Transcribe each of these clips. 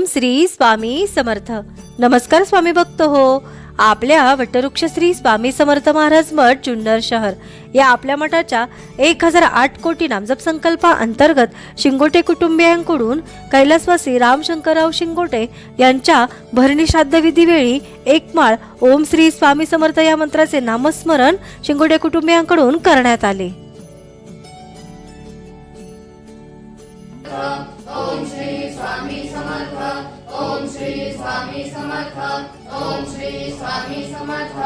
ओम श्री स्वामी समर्थ। नमस्कार स्वामी भक्त हो। आपल्या वटवृक्ष श्री स्वामी समर्थ महाराज मठ जुन्नर शहर या आपल्या मठाच्या 1008 कोटी नामजप संकल्पा अंतर्गत शिंगोटे कुटुंबियांकडून कैलासवासी रामशंकरराव शिंगोटे यांच्या भरणी श्राद्ध विधीवेळी एक माळ ओम श्री स्वामी समर्थ या मंत्राचे नामस्मरण शिंगोटे कुटुंबियांकडून करण्यात आले। ओम श्री स्वामी समर्थ। ओम श्री स्वामी समर्थ। ओम श्री स्वामी समर्थ।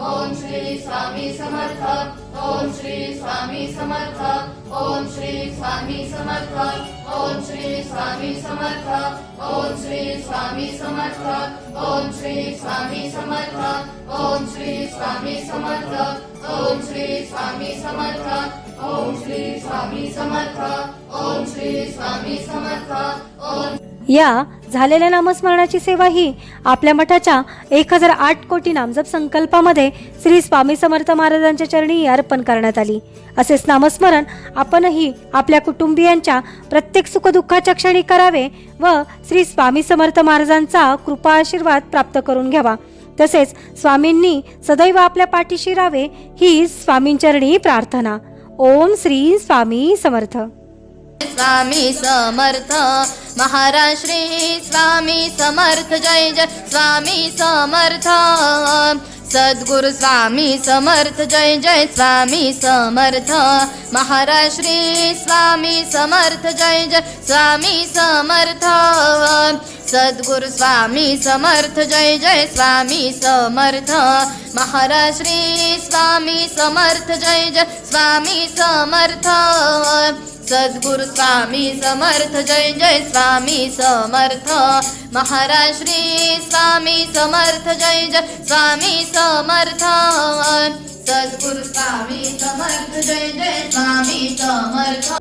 ओम श्री स्वामी समर्थ। ओम श्री स्वामी समर्थ। ओम श्री स्वामी समर्थ। ओम श्री स्वामी समर्थ। ओम श्री स्वामी समर्थ। ओम श्री स्वामी समर्थ। ओम श्री स्वामी समर्थ। ओम श्री स्वामी समर्थ। ओम श्री स्वामी समर्थ। ओम श्री स्वामी समर्थ। ओम या झालेल्या नामस्मरणाची सेवा ही आपल्या मठाच्या 1008 कोटी नामजप संकल्पामध्ये श्री स्वामी समर्थ महाराजांच्या चरणी अर्पण करण्यात आली। असेच नामस्मरण आपणही आपल्या कुटुंबियांच्या प्रत्येक सुखदुःखाच्या क्षणी करावे व श्री स्वामी समर्थ महाराजांचा कृपा आशीर्वाद प्राप्त करून घ्यावा। तसेच स्वामींनी सदैव आपल्या पाठीशी राहावे ही स्वामींचरणी प्रार्थना। ओम श्री स्वामी समर्थ। स्वामी समर्थ महाराज श्री स्वामी समर्थ। जय जय स्वामी समर्थ। सद्गुरु स्वामी समर्थ। जय जय स्वामी समर्थ महाराज श्री स्वामी समर्थ। जय जय स्वामी समर्थ। सद्गुरु स्वामी समर्थ। जय जय स्वामी समर्थ महाराज श्री स्वामी समर्थ। जय जय स्वामी समर्थ। सद्गुरु स्वामी समर्थ। जय जय स्वामी समर्थ महाराज श्री स्वामी समर्थ। जय जय स्वामी समर्थ। सद्गुरु स्वामी समर्थ। जय जय स्वामी समर्थ।